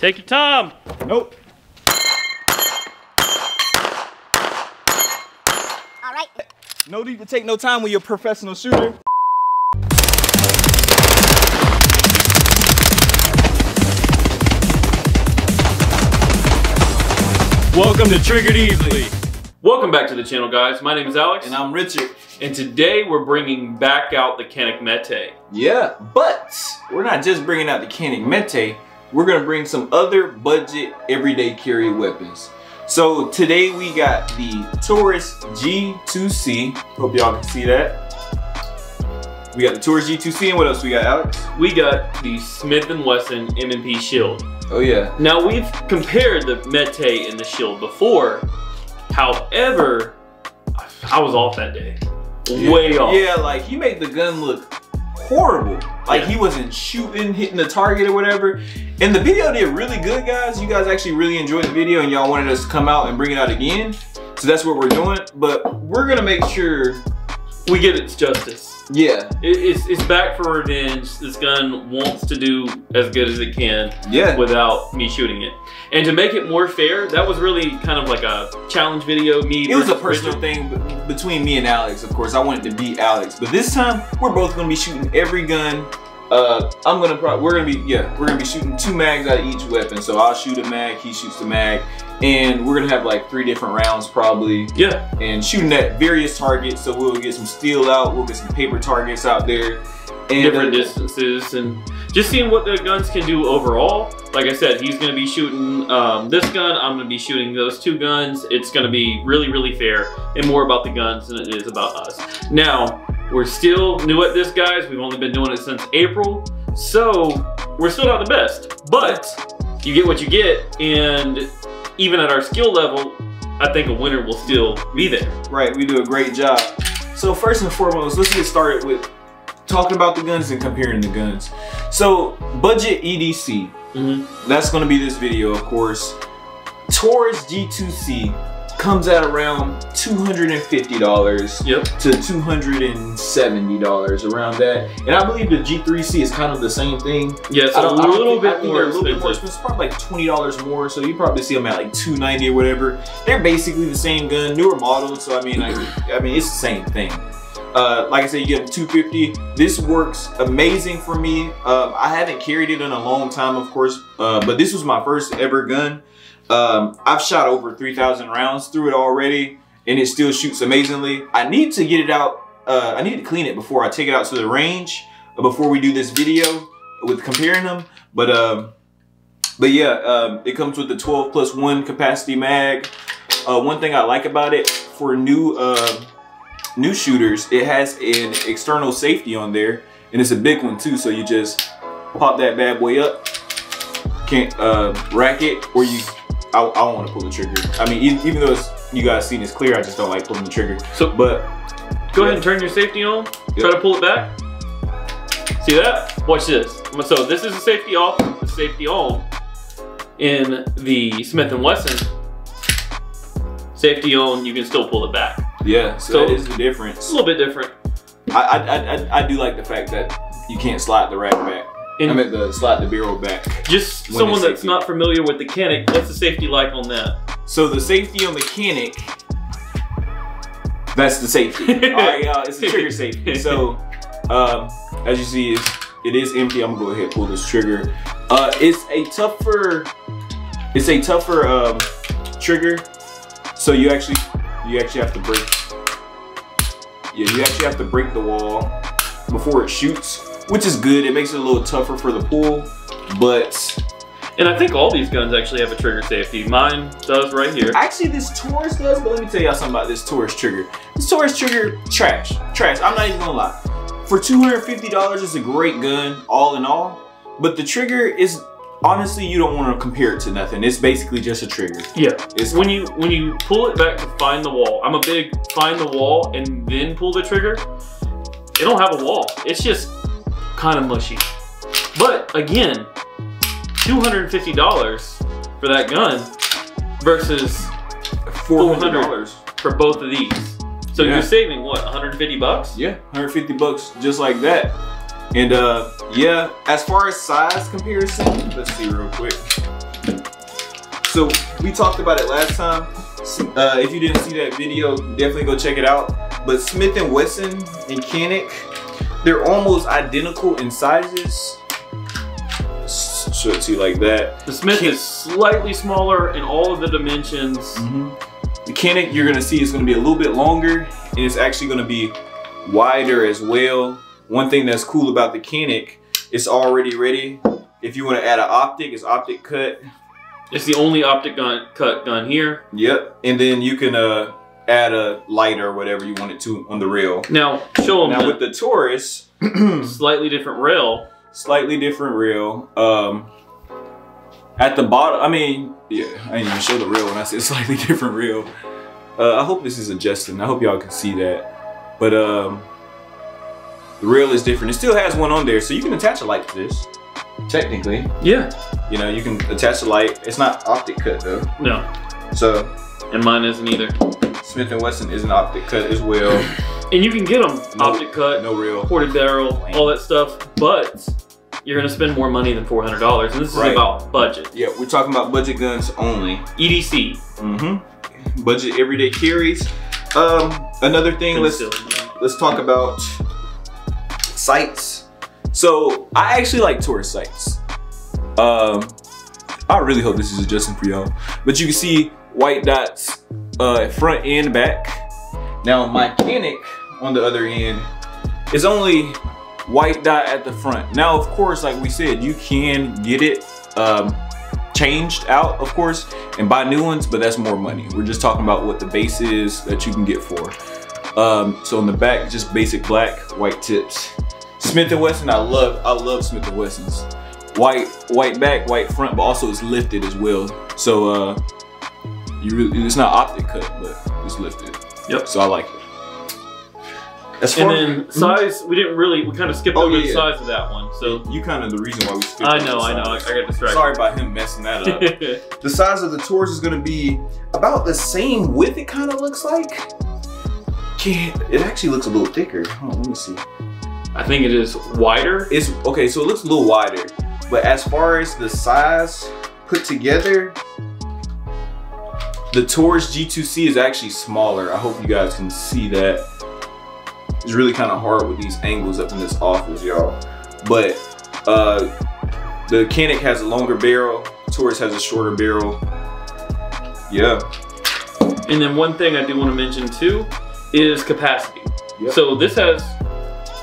Take your time. Nope. All right. No need to take no time when you're a professional shooter. Welcome to Triggered Easily. Welcome back to the channel, guys. My name is Alex. And I'm Richard. And today we're bringing back out the Canik Mete. Yeah, but we're not just bringing out the Canik Mete. We're gonna bring some other budget everyday carry weapons. So today we got the Taurus G2C. Hope y'all can see that. We got the Taurus G2C, and what else we got, Alex? We got the Smith Wesson M&P shield. Oh yeah. Now we've compared the Mete and the shield before. However, I was off that day. Way off. Yeah, like he made the gun look horrible. Like he wasn't shooting, hitting the target or whatever. And the video did really good, guys. You guys actually really enjoyed the video and y'all wanted us to come out and bring it out again. So that's what we're doing. But we're gonna make sure we get its justice. Yeah. It's back for revenge. This gun wants to do as good as it can without me shooting it. And to make it more fair, that was really kind of like a challenge video. It was a personal thing between me and Alex, of course. I wanted to beat Alex. But this time, we're both gonna be shooting every gun. We're gonna be shooting 2 mags out of each weapon. So I'll shoot a mag, he shoots the mag, and we're gonna have like 3 different rounds probably. Yeah. And shooting at various targets. So we'll get some steel out, we'll get some paper targets out there, and different distances, and just seeing what the guns can do overall. Like I said, he's gonna be shooting this gun, I'm gonna be shooting those 2 guns. It's gonna be really, really fair and more about the guns than it is about us. Now, we're still new at this, guys. We've only been doing it since April, so we're still not the best, but you get what you get, and even at our skill level, I think a winner will still be there. Right, we do a great job. So first and foremost, let's get started with talking about the guns and comparing the guns. So budget EDC, that's gonna be this video, of course. Taurus G2C comes at around $250 to $270, around that. And I believe the G3C is kind of the same thing. Yes, a little bit more expensive. Probably like $20 more, so you probably see them at like $290 or whatever. They're basically the same gun, newer models, so I mean it's the same thing. Like I said, you get them $250. This works amazing for me. I haven't carried it in a long time, of course, but this was my first ever gun. I've shot over 3,000 rounds through it already, and it still shoots amazingly. I need to get it out. I need to clean it before I take it out to the range, before we do this video with comparing them. But yeah, it comes with the 12+1 capacity mag. One thing I like about it for new shooters, it has an external safety on there, and it's a big one too. So you just pop that bad boy up, can't rack it, or I don't want to pull the trigger. I mean, even though you guys seen it's clear, I just don't like pulling the trigger. So, but go ahead and turn your safety on. Try to pull it back. See that? Watch this. So this is the safety off, the safety on. In the Smith & Wesson, safety on, you can still pull it back. Yeah, so that is the difference. It's a little bit different. I do like the fact that you can't slide the rack back. I meant slide the barrel back. Just someone that's not familiar with the Canik, what's the safety like on that? So the safety on the Canik, that's the safety. Alright, it's the trigger safety. So as you see, it is empty. I'm gonna go ahead and pull this trigger. It's a tougher trigger. So you actually have to break. Yeah, you actually have to break the wall before it shoots, which is good. It makes it a little tougher for the pull, and I think all these guns actually have a trigger safety. Mine does right here. Actually, this Taurus does, but let me tell y'all something about this Taurus trigger. This Taurus trigger, trash. I'm not even gonna lie. For $250, it's a great gun, all in all, but the trigger is, honestly, you don't want to compare it to nothing. It's basically just a trigger. Yeah. When you pull it back to find the wall, I'm a big find the wall and then pull the trigger. It don't have a wall. It's just kind of mushy. But again, $250 for that gun versus $400 for both of these. So you're saving what, 150 bucks? Yeah, 150 bucks just like that. And yeah, as far as size comparison, let's see real quick. So we talked about it last time. If you didn't see that video, definitely go check it out. But Smith & Wesson and Canik, they're almost identical in sizes. Show it to you like that. The Smith is slightly smaller in all of the dimensions. The Canik you're gonna see is gonna be a little bit longer, and it's actually gonna be wider as well. One thing that's cool about the Canik, it's already ready. If you want to add an optic, it's optic cut. It's the only optic cut gun here. Yep, and then you can add a light or whatever you want it to on the rail. Now, show them. Now with the Taurus, slightly different rail. Slightly different rail. At the bottom, I mean, yeah, I didn't even show the rail when I said slightly different rail. I hope this is adjusting. I hope y'all can see that. But the rail is different. It still has one on there, so you can attach a light to this. Technically. Yeah. You know, you can attach a light. It's not optic cut though. No. So. And mine isn't either. Smith & Wesson is an optic cut as well. And you can get them optic cut, no rail, ported barrel, all that stuff, but you're gonna spend more money than $400, and this is about budget. Yeah, we're talking about budget guns only. EDC. Budget everyday carries. Another thing, let's talk about sights. So I actually like Taurus sights. I really hope this is adjusting for y'all. But you can see white dots front and back. Now my Canik on the other end is only white dot at the front. Now of course, like we said, you can get it changed out, of course, and buy new ones, but that's more money. We're just talking about what the base is that you can get for. So on the back, just basic black, white tips. Smith & Wesson, I love Smith & Wessons. White back, white front, but also it's lifted as well. So it's not optic cut, but it's lifted. Yep. So I like it. And then size, we kind of skipped over the size of that one. So you kind of the reason why we skipped. I know. I got distracted. Sorry about him messing that up. The size of the Taurus is going to be about the same width. It kind of looks like. It actually looks a little thicker. Hold on, let me see. I think it is wider. It's okay, so it looks a little wider, but as far as the size put together, the Taurus G2C is actually smaller. I hope you guys can see that. It's really kind of hard with these angles up in this office, y'all. But the Canik has a longer barrel. Taurus has a shorter barrel. Yeah. And then one thing I do want to mention too is capacity. Yep.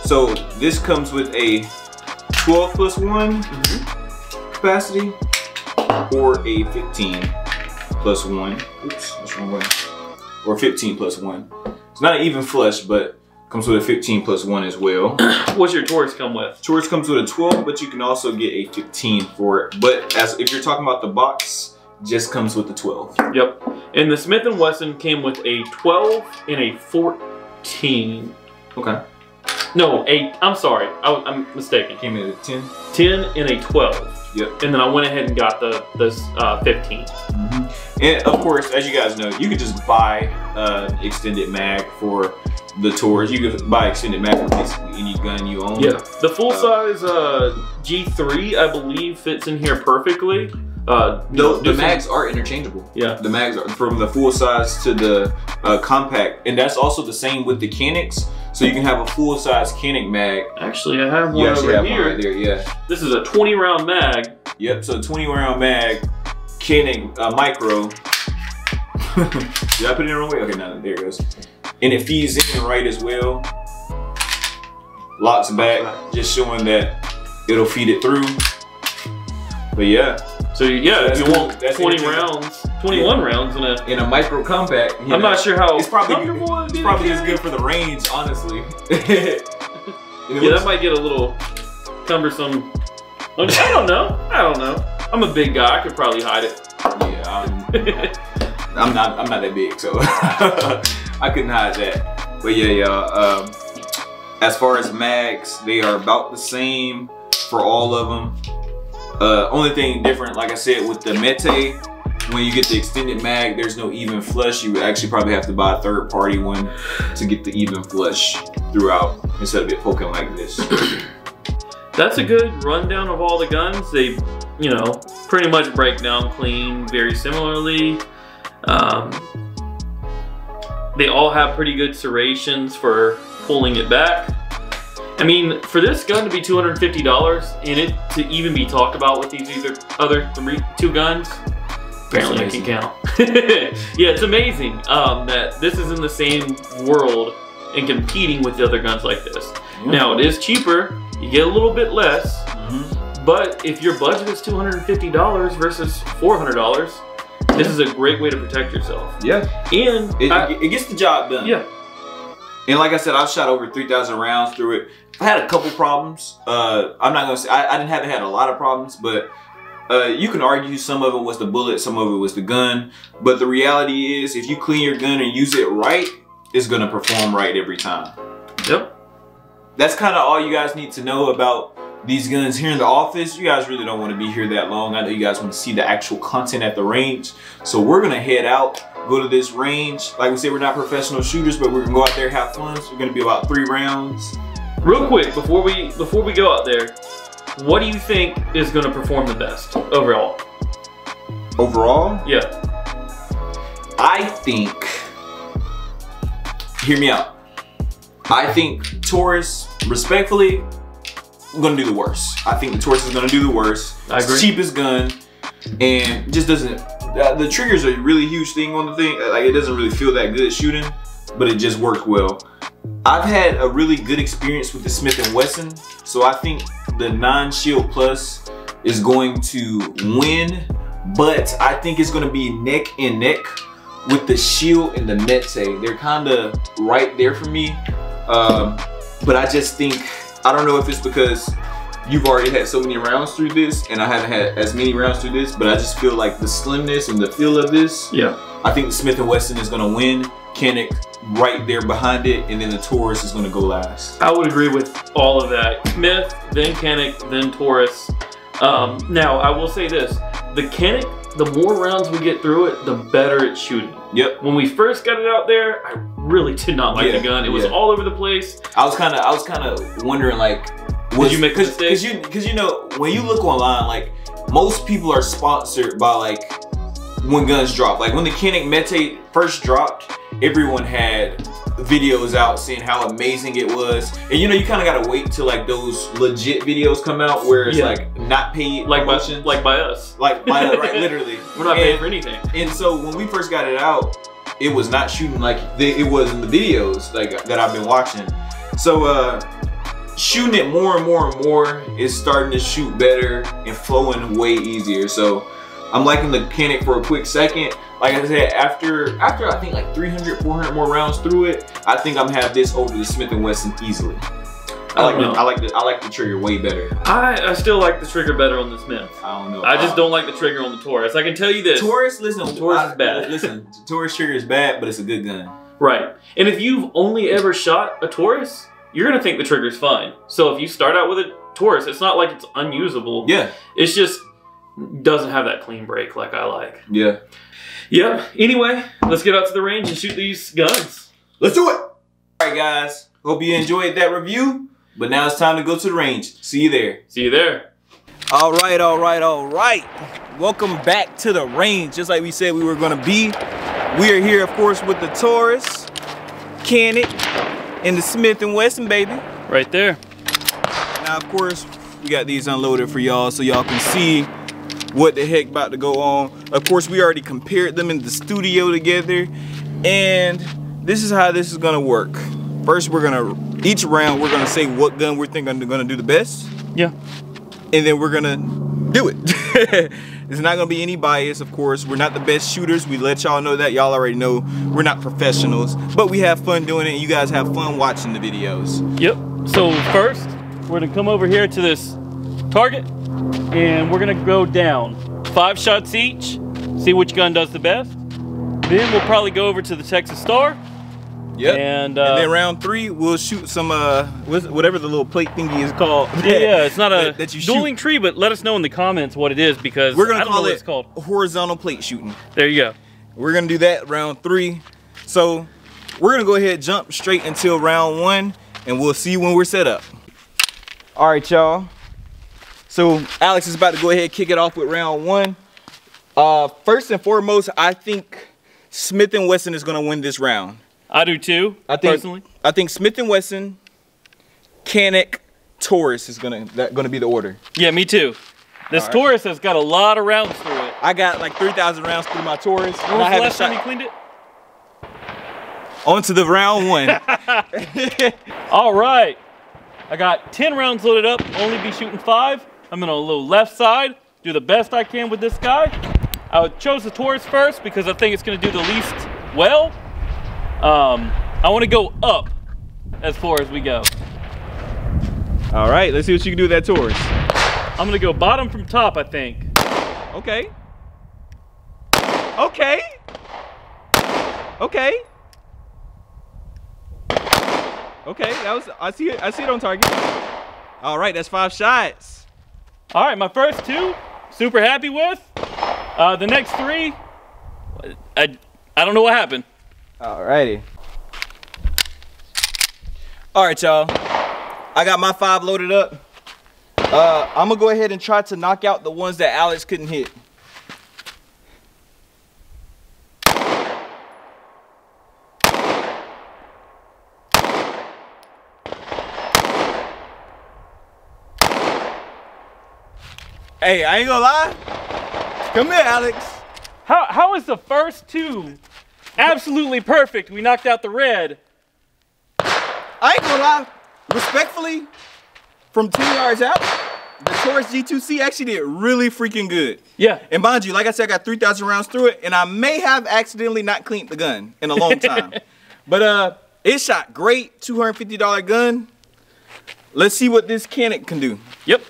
So this comes with a 12+1 capacity or a 15+1. Oops, that's wrong way. Or 15+1. It's not an even flush, but comes with a 15+1 as well. What's your Taurus come with? Taurus comes with a 12, but you can also get a 15 for it. But if you're talking about the box, just comes with the 12. Yep. And the Smith & Wesson came with a 12 and a 14. Okay. No, I'm sorry. I'm mistaken. Came in at a 10? 10 and a 12. Yep. And then I went ahead and got the 15. And of course, as you guys know, you could just buy extended mag for the Taurus. You could buy extended mag for basically any gun you own. Yeah. The full size G3, I believe, fits in here perfectly. The mags are interchangeable. Yeah. The mags are from the full size to the compact. And that's also the same with the Caniks. So you can have a full size Canik mag. Actually, I have one over here. One right there, yeah. This is a 20 round mag. Yep, so 20 round mag, Canik micro. Did I put it in the wrong way? Okay, now there it goes. And it feeds in right as well. Locks back, just showing that it'll feed it through. But yeah. So yeah, if you want 20 rounds, 21 rounds in a micro compact. I'm not sure how it's probably just good for the range, honestly. Yeah, that might get a little cumbersome. I don't know. I'm a big guy. I could probably hide it. Yeah, I'm not that big, so I couldn't hide that. But yeah, y'all. As far as mags, they are about the same for all of them. Only thing different, like I said, with the Mete, when you get the extended mag, there's no even flush. You would actually probably have to buy a third-party one to get the even flush throughout instead of it poking like this. That's a good rundown of all the guns. They, you know, pretty much break down clean very similarly. They all have pretty good serrations for pulling it back. I mean, for this gun to be $250 and it to even be talked about with these other two guns, apparently I can count. Yeah, it's amazing that this is in the same world and competing with the other guns like this. Yeah. Now, it is cheaper, you get a little bit less, but if your budget is $250 versus $400, this is a great way to protect yourself. Yeah. And it gets the job done. Yeah. And like I said, I've shot over 3,000 rounds through it. I had a couple problems. I'm not gonna say I haven't had a lot of problems, but you can argue some of it was the bullet, some of it was the gun. But the reality is, if you clean your gun and use it right, it's gonna perform right every time. Yep. That's kind of all you guys need to know about these guns here in the office. You guys really don't want to be here that long. I know you guys want to see the actual content at the range. So we're gonna head out, go to this range. Like we said, we're not professional shooters, but we're gonna go out there, have fun. So we're gonna be about 3 rounds. Real quick, before we go out there, what do you think is gonna perform the best overall? Overall? Yeah. I think, hear me out. I think Taurus, respectfully, I'm gonna do the worst. I think the Taurus is gonna do the worst. I agree. It's the cheapest gun, and just doesn't. The triggers are a really huge thing on the thing. Like, it doesn't really feel that good at shooting, but it just works well. I've had a really good experience with the Smith Wesson, so I think the non-shield plus is going to win, but I think it's gonna be neck and neck with the shield and the Mete. They're kind of right there for me, but I just think, I don't know if it's because you've already had so many rounds through this and I haven't had as many rounds through this, but I just feel like the slimness and the feel of this, yeah, I think the Smith & Wesson is gonna win, Canik right there behind it, and then the Taurus is gonna go last. I would agree with all of that. Smith, then Canik, then Taurus. Now, I will say this, the Canik, the more rounds we get through it, the better it's shooting. Yep. When we first got it out there, I really did not like the gun. It was all over the place. I was kind of wondering, like, did you make a mistake? Because you know, when you look online, like, most people are sponsored by, like, when guns drop. Like, when the Canik Mete first dropped, everyone had videos out saying how amazing it was, and you know, you kind of gotta wait till like those legit videos come out where it's like not paid, like by us, like by us, right, literally. We're not paying for anything. And so when we first got it out, it was not shooting like it was in the videos like that I've been watching. So shooting it more and more and more is starting to shoot better and flowing way easier. So I'm liking the Canik for a quick second. Like I said, after I think like 300, 400 more rounds through it, I think I'm gonna have this over the Smith & Wesson easily. I like the trigger way better. I still like the trigger better on the Smith. I don't know. I just don't like the trigger on the Taurus. I can tell you this. Taurus, listen, Taurus is bad. Listen, Taurus trigger is bad, but it's a good gun. Right. And if you've only ever shot a Taurus, you're gonna think the trigger's fine. So if you start out with a Taurus, it's not like it's unusable. Yeah. It's just doesn't have that clean break like I like. Yeah. Yep. Anyway, let's get out to the range and shoot these guns. Let's do it. All right, guys. Hope you enjoyed that review. But now it's time to go to the range. See you there. See you there. All right, all right, all right. Welcome back to the range. Just like we said we were going to be. We are here, of course, with the Taurus, Canik, and the Smith & Wesson, baby. Right there. Now, of course, we got these unloaded for y'all so y'all can see what the heck about to go on. Of course, we already compared them in the studio together, and this is how this is gonna work. First, each round we're gonna say what gun we're thinking gonna do the best. Yeah. And then we're gonna do it. There's not gonna be any bias, of course. We're not the best shooters. We let y'all know that. Y'all already know we're not professionals, but we have fun doing it, and you guys have fun watching the videos. Yep. So first, we're gonna come over here to this target, and we're gonna go down 5 shots each, see which gun does the best. Then we'll probably go over to the Texas Star. Yep. And then round 3, we'll shoot some whatever the little plate thingy is called. Yeah, it's not a dueling tree, but let us know in the comments what it is, because we're gonna I don't know what it's called. Horizontal plate shooting. There you go. We're gonna do that round 3. So we're gonna go ahead and jump straight until round 1, and we'll see when we're set up. All right, y'all. So Alex is about to go ahead and kick it off with round one. First and foremost, I think Smith & Wesson is gonna win this round. I do too, personally. I think Smith & Wesson, CANIK, Taurus is gonna be the order. Yeah, me too. This Taurus has got a lot of rounds through it. I got like 3,000 rounds through my Taurus. When was the last time you cleaned it? On to the round one. All right. I got 10 rounds loaded up, only be shooting 5. I'm gonna load left side, do the best I can with this guy. I chose the Taurus first because I think it's gonna do the least well. I wanna go up as far as we go. All right, let's see what you can do with that Taurus. I'm gonna go bottom from top, I think. Okay. Okay. Okay. Okay, that was, I see it on target. All right, that's 5 shots. All right, my first 2, super happy with. The next 3, I don't know what happened. All righty. All right, y'all. I got my 5 loaded up. I'm gonna go ahead and try to knock out the ones that Alex couldn't hit. Hey, I ain't gonna lie. Come here, Alex. How is the first 2 absolutely perfect? We knocked out the red. I ain't gonna lie. Respectfully, from 10 yards out, the Taurus G2C actually did really freaking good. Yeah. And mind you, like I said, I got 3,000 rounds through it, and I may have accidentally not cleaned the gun in a long time. But it shot great, $250 gun. Let's see what this CANIK can do. Yep.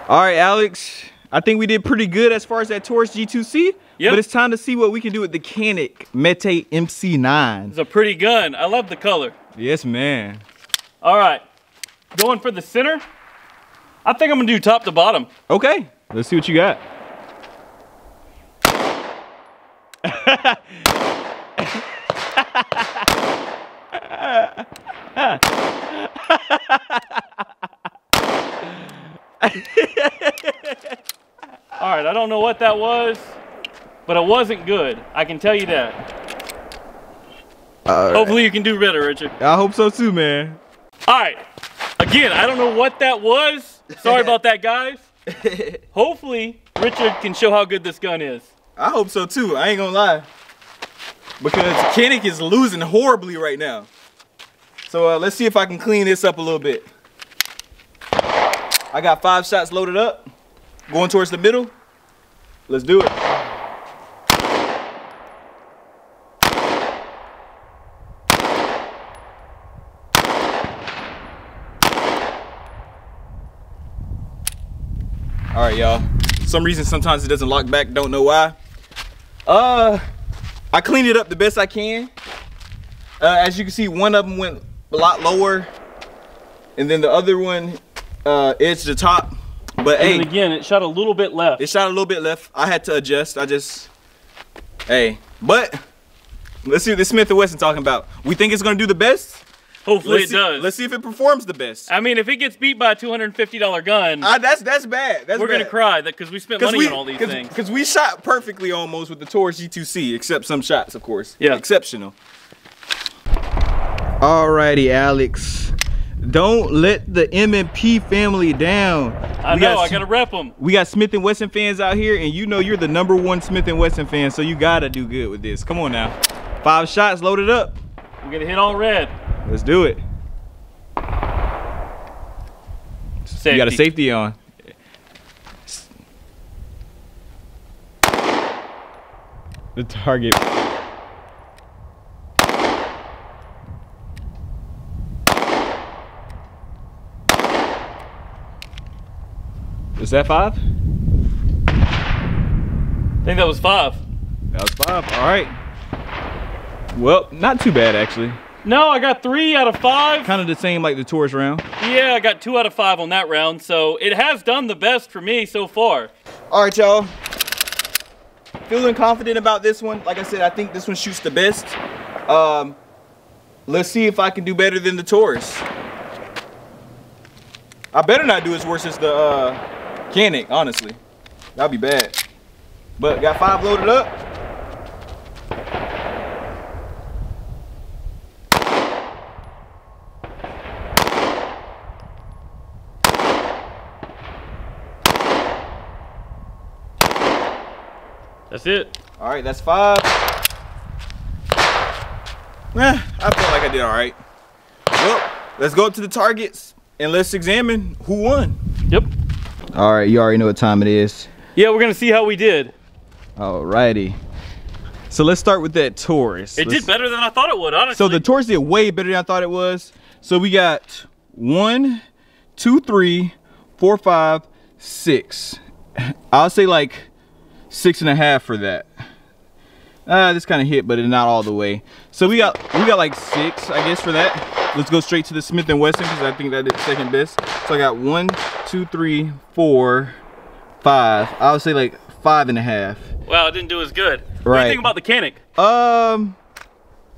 All right, Alex. I think we did pretty good as far as that Taurus G2C. Yep. But it's time to see what we can do with the CANIK Mete MC9. It's a pretty gun. I love the color. Yes, man. All right. Going for the center. I think I'm gonna do top to bottom. Okay, let's see what you got. All right, I don't know what that was, but it wasn't good. I can tell you that. Hopefully you can do better, Richard. I hope so too, man. All right. Again, I don't know what that was. Sorry about that, guys. Hopefully, Richard can show how good this gun is. I hope so too. I ain't gonna lie. Because CANIK is losing horribly right now. So let's see if I can clean this up a little bit. I got 5 shots loaded up. Going towards the middle. Let's do it. All right, y'all. For some reason, sometimes it doesn't lock back. Don't know why. I cleaned it up the best I can. As you can see, one of them went a lot lower, and then the other one edged the top. But and again, it shot a little bit left. It shot a little bit left. I had to adjust. But let's see what this Smith Wesson talking about. We think it's gonna do the best. Hopefully it does. Let's see if it performs the best. I mean, if it gets beat by a $250 gun, that's bad. We're gonna cry because we spent money on all these things. Because we shot perfectly almost with the Taurus G2C, except some shots, of course. Yeah. Exceptional. Alrighty, Alex. Don't let the M&P family down. I gotta rep them. We got Smith & Wesson fans out here, and you know you're the #1 Smith & Wesson fan, so you gotta do good with this. Come on now. 5 shots loaded up. We're gonna hit all red. Let's do it. Safety. You got a safety on. The target. Is that 5? I think that was 5. That was 5. All right. Well, not too bad actually. No, I got 3 out of 5. Kind of the same like the Taurus round. Yeah, I got 2 out of 5 on that round, so it has done the best for me so far. All right, y'all. Feeling confident about this one. Like I said, I think this one shoots the best. Let's see if I can do better than the Taurus. I better not do as worse as the Canik, honestly. That'd be bad. But got 5 loaded up. That's it. All right, that's 5. I feel like I did all right. Well, let's go up to the targets and let's examine who won. Yep. All right, you already know what time it is. Yeah, we're gonna see how we did. All righty. So let's start with that Taurus. It did better than I thought it would, honestly. So the Taurus did way better than I thought it was. So we got 1, 2, 3, 4, 5, 6. I'll say like 6.5 for that. This kind of hit, but it's not all the way. So we got like 6, I guess, for that. Let's go straight to the Smith Wesson because I think that is second best. So I got 1, 2, 3, 4, 5. I would say like 5.5. Wow, it didn't do as good. Right. What do you think about the Canik? I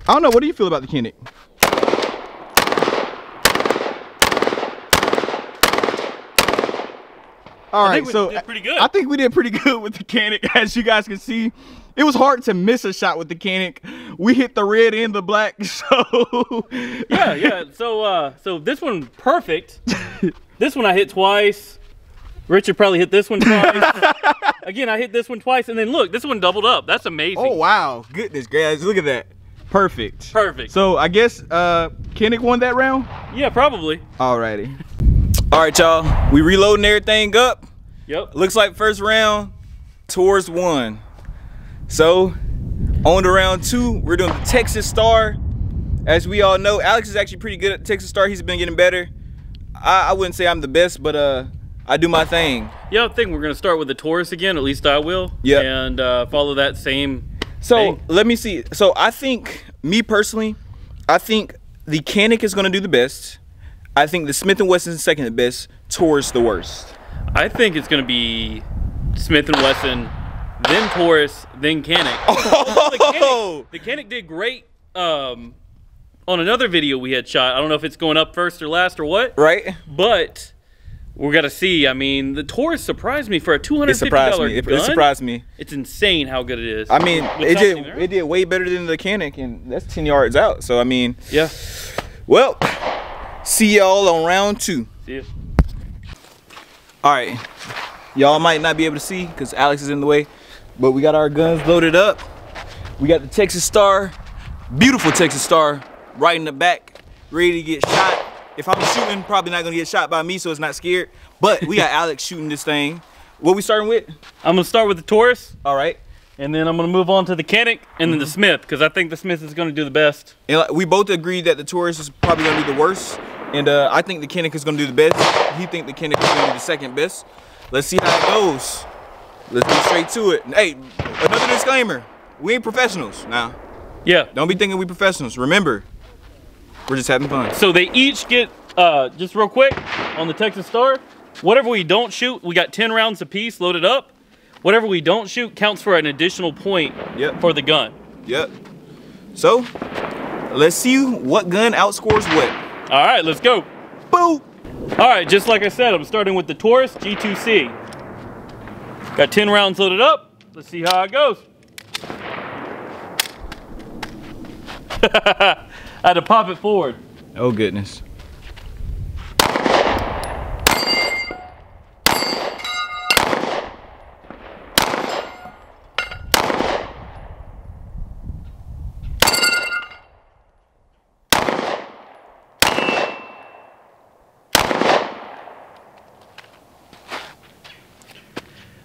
don't know. What do you feel about the Canik? All right, so did pretty good. I think we did pretty good with the Canik. As you guys can see, it was hard to miss a shot with the Canik. We hit the red and the black, so yeah. So this one perfect. This one I hit twice. Richard probably hit this one twice. Again, I hit this one twice, and then look, this one doubled up. That's amazing. Oh wow, goodness guys, look at that. Perfect. Perfect. So I guess Canik won that round? Yeah, probably. Alrighty. All right, y'all. We reloading everything up. Yep. Looks like first round, Taurus won. So on to round 2, we're doing the Texas Star. As we all know, Alex is actually pretty good at Texas Star. He's been getting better. I wouldn't say I'm the best, but I do my thing. Yeah, I think we're gonna start with the Taurus again. At least I will. Yeah. And follow that same. So thing. let me see. So I think, me personally, I think the Canik is gonna do the best. I think the Smith & Wesson is second best. Taurus the worst. I think it's gonna be Smith & Wesson, then Taurus, then Canik. Oh! The Canik did great on another video we had shot. I don't know if it's going up first or last or what. Right. But we're gonna see. I mean, the Taurus surprised me for a $250 It surprised me. gun. It surprised me. It's insane how good it is. I mean, What's it did way better than the Canik, and that's 10 yards out. So I mean, yeah. Well, see y'all on round 2. See ya. All right, y'all might not be able to see because Alex is in the way, but we got our guns loaded up. We got the Texas Star, beautiful Texas Star, right in the back, ready to get shot. If I'm shooting, probably not gonna get shot by me, so it's not scared. But we got Alex shooting this thing. What we starting with? I'm gonna start with the Taurus. All right. And then I'm gonna move on to the Canik and then the Smith, because I think the Smith is gonna do the best. And we both agreed that the Taurus is probably gonna do the worst. And I think the Canik is gonna do the best. He think the Canik is gonna do the second best. Let's see how it goes. Let's get straight to it. Hey, another disclaimer. We ain't professionals now. Yeah. Don't be thinking we professionals. Remember, we're just having fun. So they each get, just real quick, on the Texas Star, whatever we don't shoot, we got 10 rounds apiece loaded up. Whatever we don't shoot counts for an additional point for the gun. Yep. So, let's see what gun outscores what. All right, let's go. Boom. All right, just like I said, I'm starting with the Taurus G2C. Got 10 rounds loaded up. Let's see how it goes. I had to pop it forward. Oh, goodness.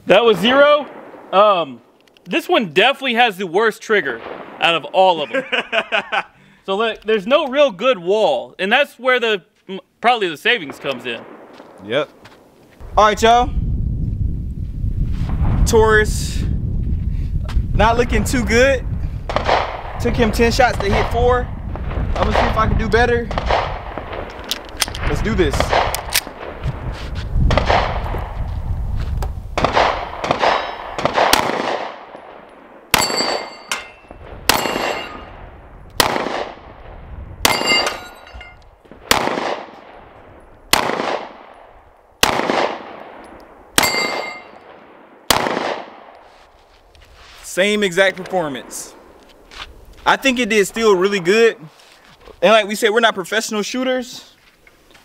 That was 0. This one definitely has the worst trigger out of all of them. So there's no real good wall, and that's where probably the savings comes in. Yep. All right, y'all. Taurus, not looking too good. Took him 10 shots to hit 4. I'm gonna see if I can do better. Let's do this. Same exact performance. I think it did still really good. And like we said, we're not professional shooters.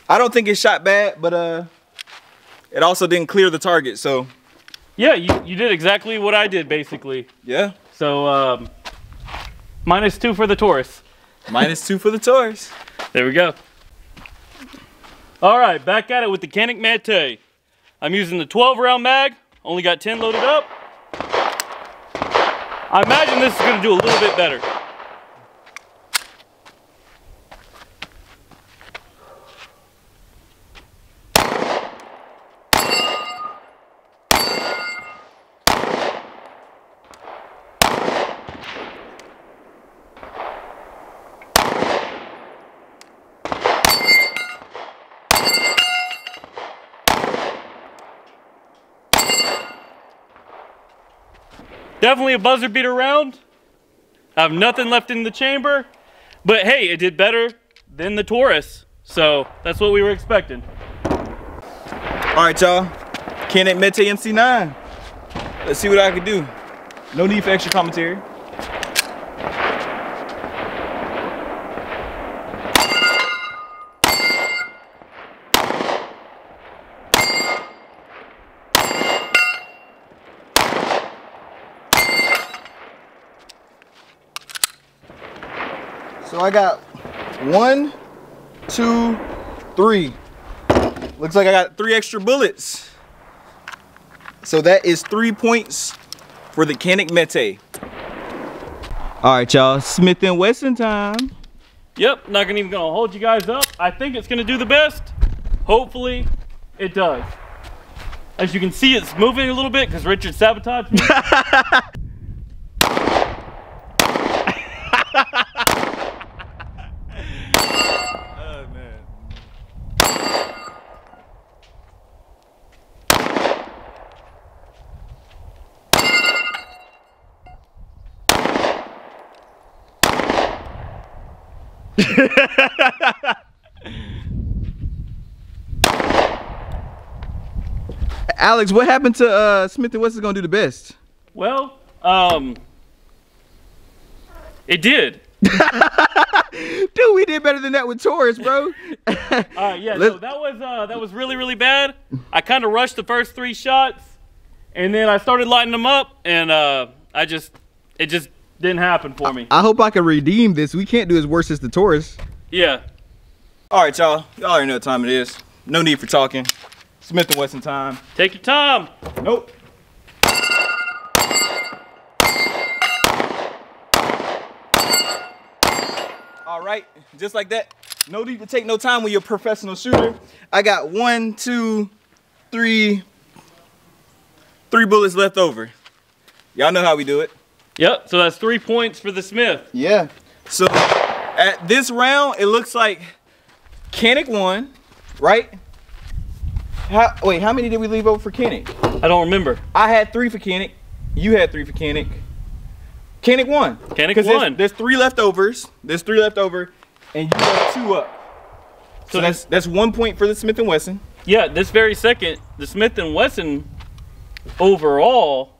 I don't think it shot bad, but it also didn't clear the target, so. Yeah, you did exactly what I did, basically. Yeah. So, -2 for the Taurus. -2 for the Taurus. There we go. All right, back at it with the Canik Mete. I'm using the 12-round mag. Only got 10 loaded up. I imagine this is going to do a little bit better. Definitely a buzzer beater round. I have nothing left in the chamber, but hey, it did better than the Taurus, so that's what we were expecting. All right, y'all. Canik Mete MC9. Let's see what I can do. No need for extra commentary. So I got 1, 2, 3. Looks like I got 3 extra bullets. So that is 3 points for the Canik Mete. All right, y'all, Smith Wesson time. Yep, not even gonna hold you guys up. I think it's gonna do the best. Hopefully, it does. As you can see, it's moving a little bit because Richard sabotaged me. Alex, what happened to Smith Wesson gonna do the best? Well, it did. Dude, we did better than that with Taurus, bro. Yeah, no, that was really, really bad. I kind of rushed the first 3 shots, and then I started lighting them up, and it just didn't happen for me. I hope I can redeem this. We can't do as worse as the Taurus. Yeah. All right, y'all. Y'all already know what time it is. No need for talking. Smith Wesson time. Take your time. Nope. All right, just like that. No need to take no time when you're a professional shooter. I got 1, 2, 3 bullets left over. Y'all know how we do it. Yep, so that's 3 points for the Smith. Yeah. So at this round, it looks like Canik won, right? Wait, how many did we leave over for Canik? I don't remember. I had 3 for Canik. You had 3 for Canik. Canik won. Canik won. There's 3 leftovers. There's 3 left over, and you have 2 up. So that's 1 point for the Smith & Wesson. Yeah, this very second, the Smith & Wesson overall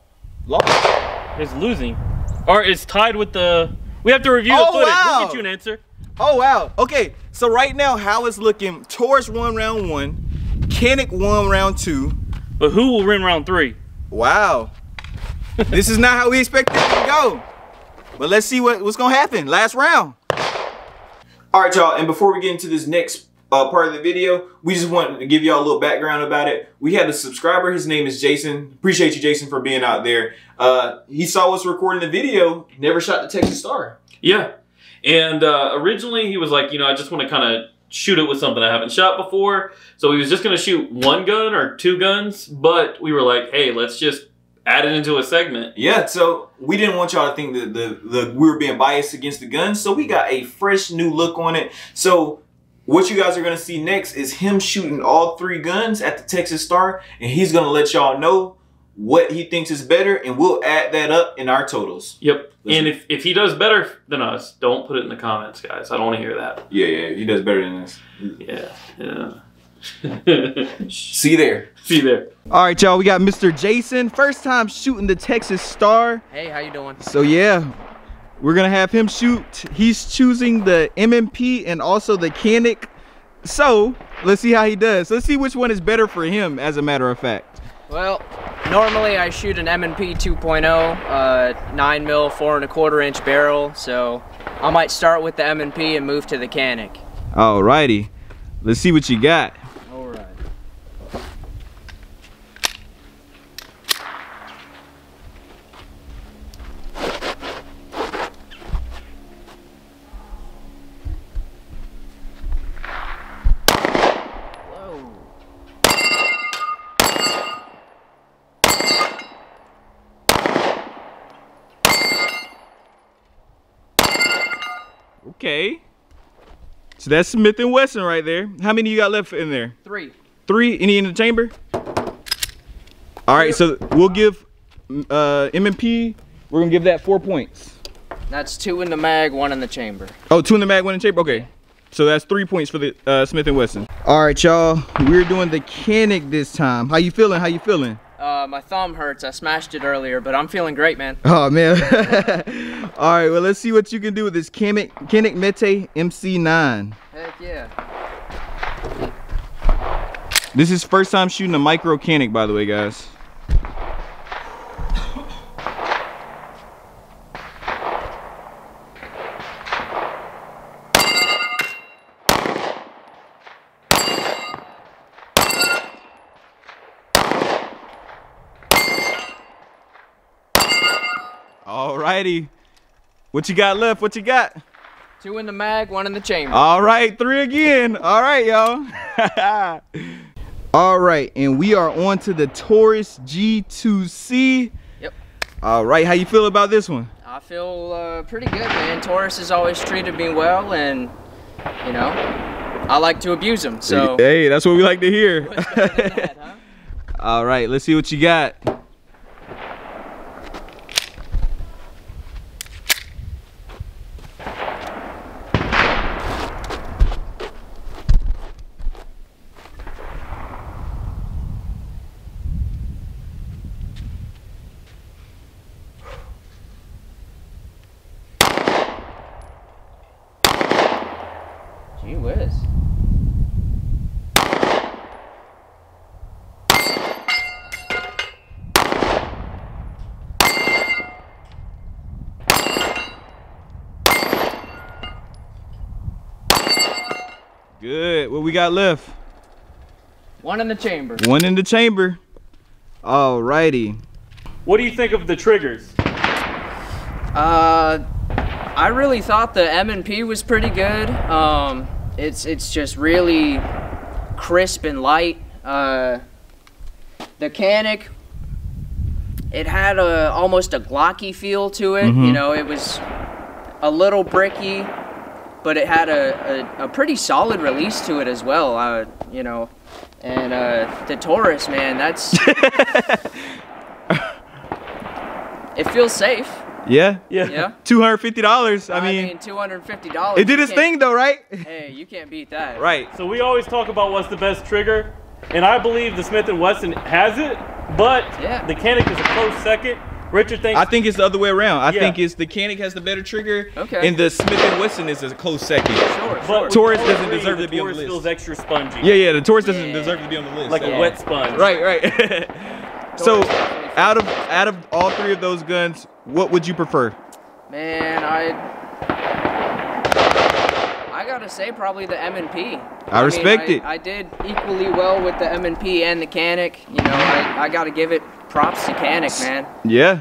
is losing. Or is tied with the... We have to review the footage. Wow. We'll get you an answer. Oh, wow. Okay, so right now, how it's looking, Taurus won round 1. Canik won round 2. But who will win round 3? Wow. This is not how we expected it to go. But let's see what's going to happen. Last round. All right, y'all. And before we get into this next part of the video, we just wanted to give y'all a little background about it. We had a subscriber. His name is Jason. Appreciate you, Jason, for being out there. He saw us recording the video. Never shot the Texas Star. Yeah. And originally he was like, you know, I just want to kind of shoot it with something I haven't shot before. So he was just going to shoot 1 gun or 2 guns. But we were like, hey, let's just add it into a segment. Yeah, so we didn't want y'all to think that we were being biased against the guns. So we got a fresh new look on it. So what you guys are going to see next is him shooting all 3 guns at the Texas Star. And he's going to let y'all know what he thinks is better. And we'll add that up in our totals. Yep. And if he does better than us, don't put it in the comments, guys. I don't want to hear that. Yeah, he does better than us. Yeah. See you there. See you there. All right, y'all, we got Mr. Jason. First time shooting the Texas Star. Hey, how you doing? So yeah, we're gonna have him shoot. He's choosing the MMP and also the CANIK. So let's see how he does. Let's see which one is better for him, as a matter of fact. Well, normally I shoot an M&P 2.0, 9mm 4¼ inch barrel. So I might start with the M&P and move to the CANIK. Alrighty, let's see what you got. All right. Okay. So that's Smith & Wesson right there. How many you got left in there? 3. 3? Any in the chamber? All right, so we'll give M&P, we're gonna give that 4 points. That's 2 in the mag, 1 in the chamber. Oh, 2 in the mag, 1 in the chamber? Okay. So that's 3 points for the Smith & Wesson. All right, y'all, we're doing the CANIK this time. How you feeling? How you feeling? My thumb hurts. I smashed it earlier, but I'm feeling great, man. Oh, man. All right, well, let's see what you can do with this Canik Mete MC9. Heck yeah. This is first time shooting a micro CANIK, by the way, guys. Alrighty, what you got left? What you got? 2 in the mag, 1 in the chamber. All right, 3 again. All right, y'all. All right, and we are on to the Taurus G2C. Yep. All right, how you feel about this one? I feel pretty good, man. Taurus has always treated me well, and you know, I like to abuse them. So hey, that's what we like to hear. what's better than that, huh? All right, let's see what you got. Gee whiz. Good. What we got left? 1 in the chamber. 1 in the chamber. Alrighty. What do you think of the triggers? I really thought the M&P was pretty good. It's just really crisp and light. The CANIK, it had almost a Glocky feel to it. You know, it was a little bricky, but it had a pretty solid release to it as well. You know, and the Taurus, man, that's it feels safe. Yeah. Yeah. $250. I mean, $250. it did its thing though, right? Hey, you can't beat that. Right. So we always talk about what's the best trigger, and I believe the Smith & Wesson has it, but Yeah. the CANIK is a close second. Richard thinks I think it's the other way around. I Yeah. think it's the CANIK has the better trigger, Okay. and the Smith & Wesson is a close second. Sure, but sure. we Taurus all doesn't agree deserve the to be on the Taurus list. feels extra spongy. Yeah, the Taurus doesn't Yeah. deserve to be on the list. Like so. a wet sponge. Right. So, Taurus out of all 3 of those guns, what would you prefer? Man, I gotta say probably the M&P. I respect it. I did equally well with the M&P and the CANIK. You know, I gotta give it props to CANIK, man. Yeah.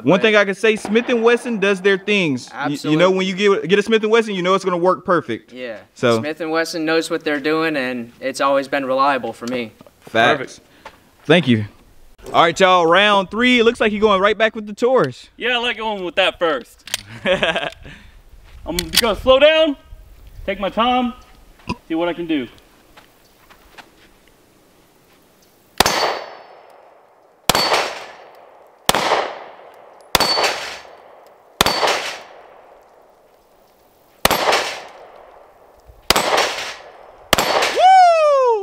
One But thing I can say, Smith & Wesson does their things. You know, when you get a Smith & Wesson, you know it's going to work perfect. Yeah. So Smith & Wesson knows what they're doing, and it's always been reliable for me. facts. Perfect. Thank you. All right, y'all. Round 3. It looks like you're going right back with the Taurus. Yeah, I like going with that first. I'm gonna slow down, take my time, see what I can do.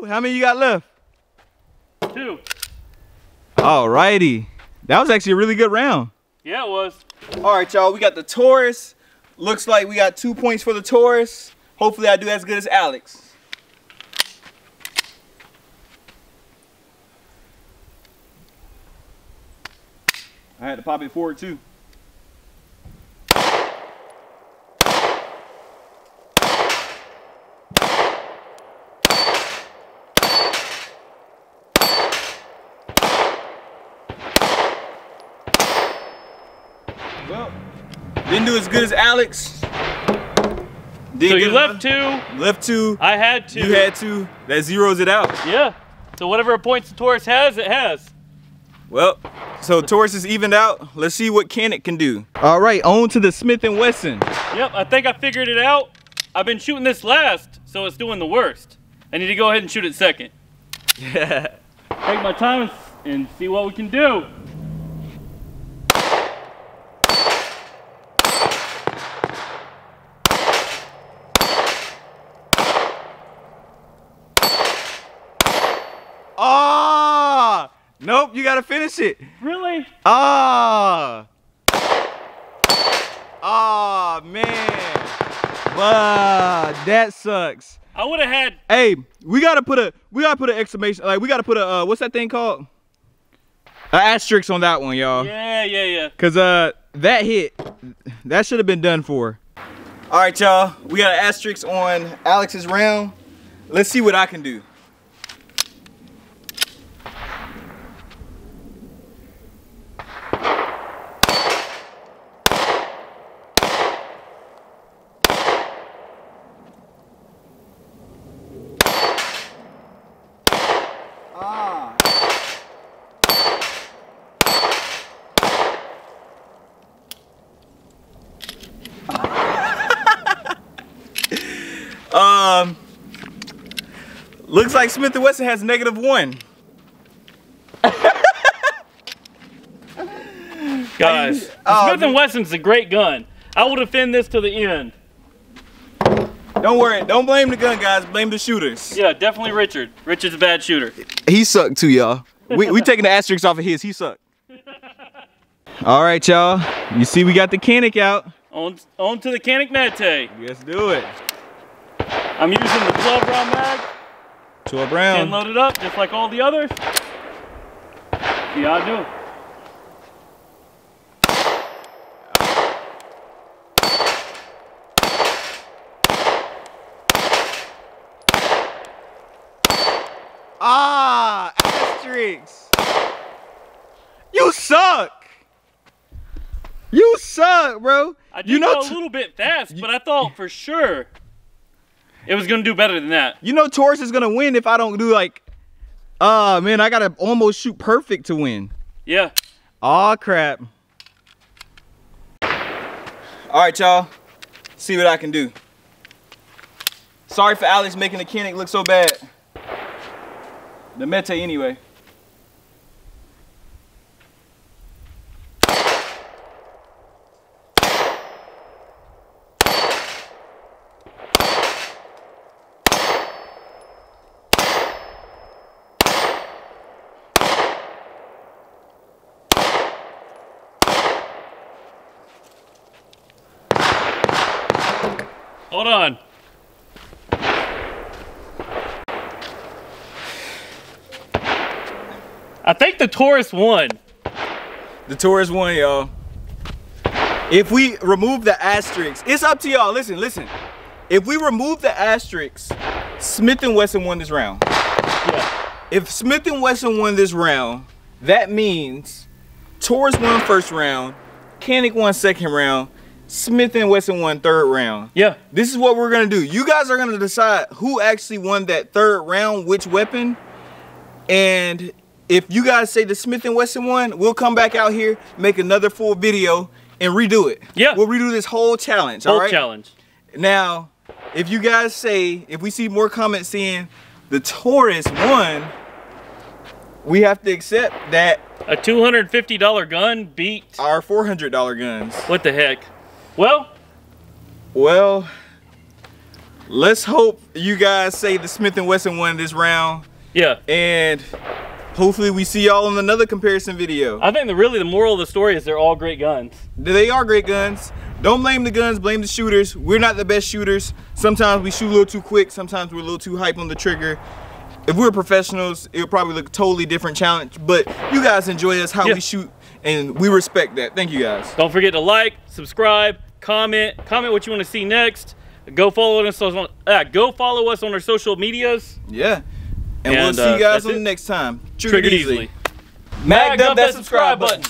How many you got left? 2. Alrighty. That was actually a really good round. Yeah, it was. All right, y'all. We got the Taurus. Looks like we got 2 points for the Taurus. Hopefully I do as good as Alex. I had to pop it forward too. Well, didn't do as good as Alex. So you left 2. Left 2. I had 2. You had 2. That zeroes it out. Yeah. So whatever points the Taurus has, it has. Well, so Taurus is evened out. Let's see what Canik can do. All right, on to the Smith & Wesson. Yep, I think I figured it out. I've been shooting this last, so it's doing the worst. I need to go ahead and shoot it second. Yeah. Take my time and see what we can do. Ah! Nope, you gotta finish it. Really? Ah! Ah, man. Wow, that sucks. I would have had. Hey, we gotta put an exclamation, like we gotta put a what's that thing called? An asterisk on that one, y'all. Yeah. Cause that hit, that should have been done for. All right, y'all, we got an asterisk on Alex's round. Let's see what I can do. Looks like Smith & Wesson has -1. Guys, Smith & Wesson's a great gun. I will defend this to the end. Don't worry, don't blame the gun, guys. Blame the shooters. Yeah, definitely Richard. Richard's a bad shooter. He sucked too, y'all. We taking the asterisks off of his. He sucked. All right, y'all. You see, we got the Canik out. On to the Canik Mete. Let's do it. I'm using the 12-round mag. 12 round. And load it up just like all the others. See how I do. Ah, asterisks. You suck. You suck, bro. I did go a little bit fast, but I thought for sure it was gonna do better than that. You know Taurus is gonna win if I don't do like, man, I gotta almost shoot perfect to win. Yeah. Aw, crap. All right, y'all. See what I can do. Sorry for Alex making the Canik look so bad. The Mete anyway. Hold on. I think the Taurus won. The Taurus won, y'all. If we remove the asterisks, it's up to y'all. Listen, listen. If we remove the asterisks, Smith & Wesson won this round. Yeah. If Smith & Wesson won this round, that means Taurus won first round, Canik won second round, Smith & Wesson won third round. Yeah. This is what we're gonna do. You guys are gonna decide who actually won that third round, which weapon. And if you guys say the Smith & Wesson won, we'll come back out here, make another full video, and redo it. Yeah. We'll redo this whole challenge, all right? Whole challenge. Now, if you guys say, if we see more comments saying the Taurus won, we have to accept that a $250 gun beat our $400 guns. What the heck? Well, let's hope you guys say the Smith & Wesson won this round. Yeah. And hopefully we see y'all in another comparison video. I think really the moral of the story is they're all great guns. They are great guns. Don't blame the guns, blame the shooters. We're not the best shooters. Sometimes we shoot a little too quick, sometimes we're a little too hype on the trigger. If we were professionals, it would probably look a totally different challenge, but you guys enjoy us how we shoot, and we respect that. Thank you guys. Don't forget to like, subscribe, comment what you want to see next. Go follow us on our social medias. Yeah. And we'll see you guys on the next time. Triggered easily. Mag up that subscribe button.